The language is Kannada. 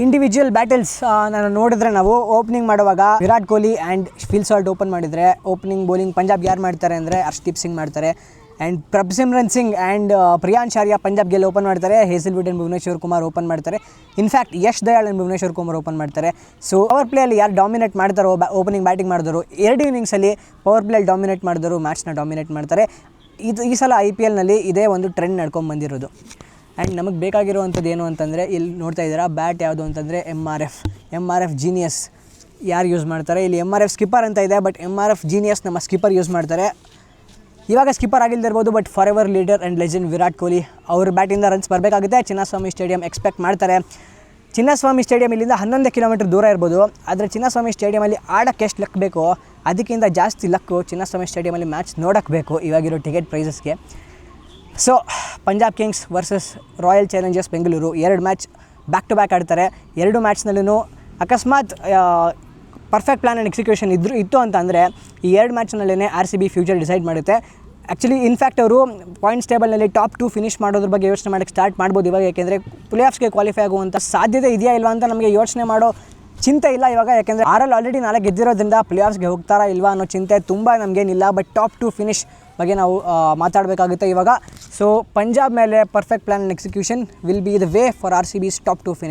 ಇಂಡಿವಿಜುವಲ್ ಬ್ಯಾಟಲ್ಸ್ ನಾನು ನೋಡಿದ್ರೆ ನಾವು ಓಪನಿಂಗ್ ಮಾಡುವಾಗ Virat Kohli and Phil Salt open ಮಾಡಿದರೆ ಓಪನಿಂಗ್ ಬೌಲಿಂಗ್ ಪಂಜಾಬ್ ಯಾರು ಮಾಡ್ತಾರೆ ಅಂದರೆ ಹರ್ಷದೀಪ್ ಸಿಂಗ್ ಮಾಡ್ತಾರೆ. ಆ್ಯಂಡ್ ಪ್ರಭ್ಸಿಮ್ರನ್ ಸಿಂಗ್ ಆ್ಯಂಡ್ ಪ್ರಿಯಾಂಶ್ ಆರ್ಯ ಪಂಜಾಬ್ಗೆಲ್ಲ ಓಪನ್ ಮಾಡ್ತಾರೆ. Hazlewood and Bhuvneshwar Kumar open ಮಾಡ್ತಾರೆ. In fact Yash Dayal and Bhuvneshwar Kumar open ಮಾಡ್ತಾರೆ. ಸೊ ಪವರ್ ಪ್ಲೇಯಲ್ಲಿ ಯಾರು ಡಾಮಿನೇಟ್ ಮಾಡ್ತಾರೋ ಓಪನಿಂಗ್ ಬ್ಯಾಟಿಂಗ್ ಮಾಡಿದವರು 2 ಇನ್ನಿಂಗ್ಸಲ್ಲಿ ಪವರ್ ಪ್ಲೇಯಲ್ಲಿ ಡಾಮಿನೇಟ್ ಮಾಡಿದವರು ಮ್ಯಾಚ್ನ ಡಾಮಿನೇಟ್ ಮಾಡ್ತಾರೆ. ಈ ಸಲ IPLನಲ್ಲಿ ಇದೇ ಒಂದು ಟ್ರೆಂಡ್ ನಡ್ಕೊಂಡು ಬಂದಿರೋದು. ಆ್ಯಂಡ್ ನಮಗೆ ಬೇಕಾಗಿರುವಂಥದ್ದು ಏನು ಅಂತಂದರೆ ಇಲ್ಲಿ ನೋಡ್ತಾ ಇದ್ದೀರಾ ಬ್ಯಾಟ್ ಯಾವುದು ಅಂತಂದರೆ MRF ಜೀನಿಯಸ್ ಯಾರು ಯೂಸ್ ಮಾಡ್ತಾರೆ. ಇಲ್ಲಿ MRF ಸ್ಕಿಪ್ಪರ್ ಅಂತ ಇದೆ, ಬಟ್ MRF ಜೀನಿಯಸ್ ನಮ್ಮ ಸ್ಕಿಪ್ಪರ್ ಯೂಸ್ ಮಾಡ್ತಾರೆ. ಇವಾಗ ಸ್ಕಿಪ್ಪರ್ ಆಗಿಲ್ದಿರ್ಬೋದು, but forever leader and legend Virat Kohli ಅವ್ರ ಬ್ಯಾಟಿಂದ ರನ್ಸ್ ಬರಬೇಕಾಗುತ್ತೆ. ಚಿನ್ನಸ್ವಾಮಿ ಸ್ಟೇಡಿಯಂ ಎಕ್ಸ್ಪೆಕ್ಟ್ ಮಾಡ್ತಾರೆ. ಚಿನ್ನಸ್ವಾಮಿ ಸ್ಟೇಡಿಯಂ ಇಲ್ಲಿಂದ 11 ಕಿಲೋಮೀಟರ್ ದೂರ ಇರ್ಬೋದು, ಆದರೆ ಚಿನ್ನಸ್ವಾಮಿ ಸ್ಟೇಡಿಯಮಲ್ಲಿ ಆಡೋಕ್ಕೆ ಎಷ್ಟು ಲಕ್ ಬೇಕೋ ಅದಕ್ಕಿಂತ ಜಾಸ್ತಿ ಲಕ್ಕು ಚಿನ್ನಸ್ವಾಮಿ ಸ್ಟೇಡಿಯಮಲ್ಲಿ ಮ್ಯಾಚ್ ನೋಡೋಕ್ಕೆ ಬೇಕು ಇವಾಗಿರೋ ಟಿಕೆಟ್ ಪ್ರೈಸಸ್ಗೆ. So Punjab Kings versus Royal Challengers Bengaluru 2 match back to back ಆಡ್ತಾರೆ. 2 ಮ್ಯಾಚ್ನಲ್ಲೂ ಅಕಸ್ಮಾತ್ ಪರ್ಫೆಕ್ಟ್ ಪ್ಲ್ಯಾನ್ ಆ್ಯಂಡ್ ಎಕ್ಸಿಕ್ಯೂಷನ್ ಇತ್ತು ಅಂತ ಅಂದರೆ ಈ 2 ಮ್ಯಾಚ್ನಲ್ಲೇ RCB ಫ್ಯೂಚರ್ ಡಿಸೈಡ್ ಮಾಡುತ್ತೆ. ಆ್ಯಕ್ಚುಲಿ ಇನ್ಫ್ಯಾಕ್ಟ್ ಅವರು ಪಾಯಿಂಟ್ಸ್ ಟೇಬಲ್ನಲ್ಲಿ ಟಾಪ್ 2 ಫಿನಿಷ್ ಮಾಡೋದ್ರ ಬಗ್ಗೆ ಯೋಚನೆ ಮಾಡೋಕ್ಕೆ ಸ್ಟಾರ್ಟ್ ಮಾಡ್ಬೋದು ಇವಾಗ. ಯಾಕೆಂದರೆ ಪ್ಲೇ ಆಫ್ಸ್ಗೆ ಕ್ವಾಲಿಫೈ ಆಗುವಂಥ ಸಾಧ್ಯತೆ ಇದೆಯಾ ಇಲ್ವಾ ಅಂತ ನಮಗೆ ಯೋಚನೆ ಮಾಡೋ ಚಿಂತೆ ಇಲ್ಲ ಇವಾಗ. ಯಾಕೆಂದರೆ ಆಲ್ರೆಡಿ 4 ಗೆದ್ದಿರೋದ್ರಿಂದ ಪ್ಲೇ ಆಫ್ಸ್ಗೆ ಹೋಗ್ತಾರಾ ಇಲ್ವಾ ಅನ್ನೋ ಚಿಂತೆ ತುಂಬ ನಮಗೇನಿಲ್ಲ. ಬಟ್ ಟಾಪ್ 2 ಫಿನಿಷ್ ಬಗ್ಗೆ ನಾವು ಮಾತಾಡಬೇಕಾಗುತ್ತೆ ಇವಾಗ. ಸೊ ಪಂಜಾಬ್ ಮೇಲೆ perfect plan and execution will be the way for RCB's top 2 finish.